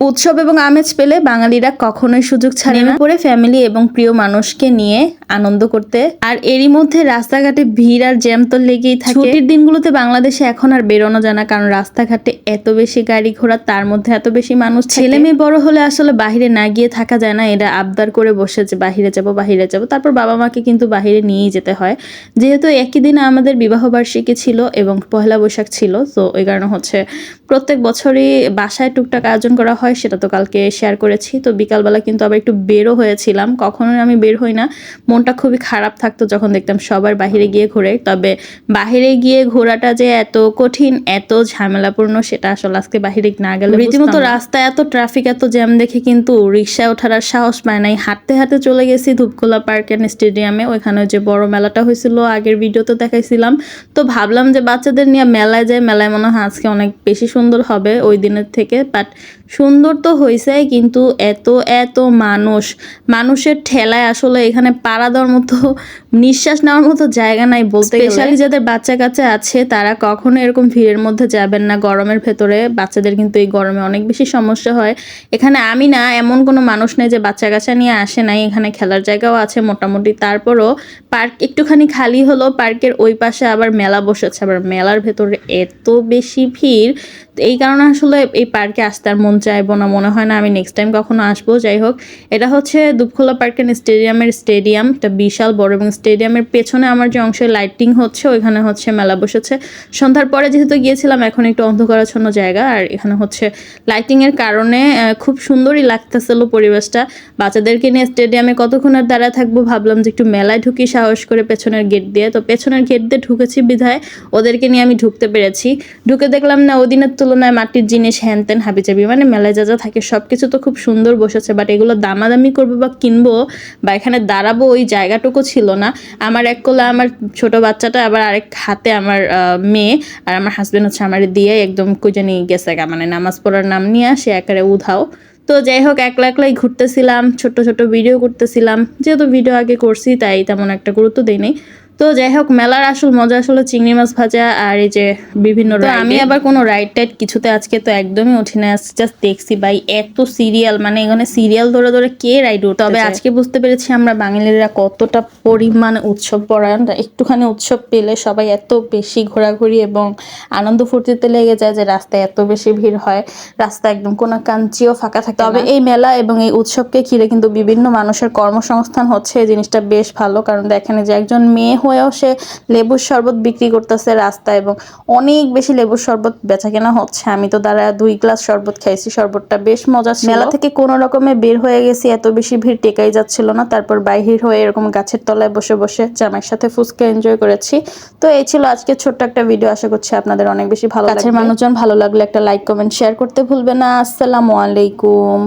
উৎসব এবং আমেজ পেলে বাঙালিরা কখনোই সুযোগ ছাড়ে না পড়ে ফ্যামিলি এবং প্রিয় মানুষকে নিয়ে আনন্দ করতে। আর এরই মধ্যে রাস্তাঘাটে ভিড় আর জ্যাম তো লেগেই থাকে। ছুটির দিনগুলোতে বাংলাদেশে এখন আর বেরোনো যায় না, কারণ রাস্তাঘাটে এত বেশি গাড়ি ঘোড়া, তার মধ্যে এত বেশি মানুষ। ছেলে মেয়ে বড় হলে আসলে বাহিরে না গিয়ে থাকা যায় না, এরা আবদার করে বসে যে বাহিরে যাব বাহিরে যাব। তারপর বাবা মাকে কিন্তু বাহিরে নিয়েই যেতে হয়, যেহেতু একই দিনে আমাদের বিবাহবার্ষিকী ছিল এবং পহেলা বৈশাখ ছিল। তো ওই কারণে হচ্ছে প্রত্যেক বছরই বাসায় টুকটাক আয়োজন করা হয়, সেটা তো কালকে শেয়ার করেছি। তো বিকালবেলা কিন্তু আবার একটু বেরও হয়েছিলাম, কখনোই আমি বের হই না, মনটা খুবই খারাপ থাকতো যখন দেখতাম সবার বাহিরে গিয়ে ঘোরে। তবে বাহিরে গিয়ে ঘোরাটা যে এত কঠিন এত ঝামেলাপূর্ণ সেটা আসলে আজকে বাহিরে না গেলে রীতিমতো রাস্তায় এত ট্রাফিক এত জ্যাম দেখে কিন্তু রিক্সায় ওঠার আর সাহস পায় নাই, হাঁটতে হাঁটতে চলে গেছি ধূপখোলা পার্ক অ্যান্ড স্টেডিয়ামে। ওইখানে যে বড় মেলাটা হয়েছিল আগের ভিডিওতে দেখাইছিলাম, তো ভাবলাম যে বাচ্চাদের নিয়ে মেলায় যায়, মেলায় মনে হয় আজকে অনেক বেশি সুন্দর হবে ওই দিনের থেকে। বাট সুন্দর তো হয়েছে, কিন্তু এত এত মানুষের ঠেলায় আসলে এখানে পাড়া দেওয়ার মতো নিঃশ্বাস নেওয়ার মতো জায়গা নাই বলতে গেলে। স্পেশালি যাদের বাচ্চা কাচ্চা আছে তারা কখনো এরকম ভিড়ের মধ্যে যাবেন না গরমের ভেতরে। বাচ্চাদের কিন্তু এই গরমে অনেক বেশি সমস্যা হয়। এখানে আমি না এমন কোনো মানুষ নেই যে বাচ্চা কাচ্চা নিয়ে আসে নাই, এখানে খেলার জায়গাও আছে মোটামুটি। তারপরও পার্ক একটুখানি খালি হলো, পার্কের ওই পাশে আবার মেলা বসেছে, আবার মেলার ভেতরে এত বেশি ভিড়, এই কারণে আসলে এই পার্কে আসতে আর মন চাইবো না, মনে হয় না আমি নেক্সট টাইম কখনো আসবো। যাই হোক, এটা হচ্ছে দুপখোলা পার্ক অ্যান্ড স্টেডিয়ামের স্টেডিয়াম, এটা বিশাল বড়, এবং স্টেডিয়ামের পেছনে আমার যে অংশে লাইটিং হচ্ছে ওইখানে হচ্ছে মেলা বসেছে। সন্ধ্যার পরে যেহেতু গিয়েছিলাম, এখন একটু অন্ধকারাচ্ছন্ন জায়গা, আর এখানে হচ্ছে লাইটিংয়ের কারণে খুব সুন্দরই লাগতেছিল পরিবেশটা। বাচ্চাদেরকে নিয়ে স্টেডিয়ামে কতক্ষণ আর দাঁড়ায় থাকবো, ভাবলাম যে একটু মেলায় ঢুকি সাহস করে পেছনের গেট দিয়ে। তো পেছনের গেট দিয়ে ঢুকেছি বিধায় ওদেরকে নিয়ে আমি ঢুকতে পেরেছি। ঢুকে দেখলাম না ওই দিনের তুলনায় মাটির জিনিস হ্যান ত্যান হাবিজাবি, মানে মেলায় যা যা থাকে সব কিছু তো খুব সুন্দর বসেছে, বাট এগুলো দামাদামি করবো বা কিনবো বা এখানে দাঁড়াবো ওই জায়গাটুকু ছিল না। আমার এক কোলে আমার ছোট বাচ্চাটা, আবার আরেক হাতে আমার মেয়ে, আর আমার হাজবেন্ড হচ্ছে আমার দিয়ে একদম কুজানি গেছে গা, মানে নামাজ পড়ার নাম নিয়ে আসে একেবারে উধাও। তো যাই হোক, একলা একলাই ঘুরতেছিলাম, ছোট ছোট ভিডিও করতেছিলাম, যেহেতু ভিডিও আগে করছি তাই তেমন একটা গুরুত্ব দিই নাই। তো যাই হোক, মেলার আসল মজা আসলে চিংড়ি মাছ ভাজা আর এই যে বিভিন্ন রাইড। আমি আবার কোনো রাইড টাইড কিছুতে আজকে তো একদমই উঠি না, জাস্ট দেখছি ভাই এত সিরিয়াল, মানে এখানে সিরিয়াল ধরে ধরে কে রাইড উঠে। তবে আজকে বুঝতে পেরেছি আমরা বাঙালিরা কতটা পরিমাণ উৎসব পরায়ণ। একটুখানি উৎসব পেলে সবাই এত বেশি ঘোরাঘুরি এবং আনন্দ ফুর্তিতে লেগে যায় যে রাস্তায় এত বেশি ভিড় হয়, রাস্তা একদম কোনো কাঞ্চিও ফাঁকা থাকে। তবে এই মেলা এবং এই উৎসবকে ঘিরে কিন্তু বিভিন্ন মানুষের কর্মসংস্থান হচ্ছে, এই জিনিসটা বেশ ভালো। কারণ দেখেন যে একজন মেয়ে হয়েও সে লেবুর শরবত বিক্রি করতেছে রাস্তায়, এবং অনেক বেশি লেবুর শরবত বেচা কেনা হচ্ছে। আমি তো দাঁড়া 2 গ্লাস শরবত খাইছি, শরবতটা বেশ মজা ছিল। মেলা থেকে কোনো রকমে বের হয়ে গেছি, এত বেশি ভিড় টেকাই যাচ্ছিল না। তারপর বাহির হয়ে এরকম গাছের তলায় বসে বসে জামাইয়ের সাথে ফুচকা এনজয় করেছি। তো এই ছিল আজকে ছোট্ট একটা ভিডিও, আশা করছি আপনাদের অনেক বেশি ভালো লাগবে। কাছের মানুষজন ভালো লাগলে একটা লাইক কমেন্ট শেয়ার করতে ভুলবে না। আসসালামু আলাইকুম।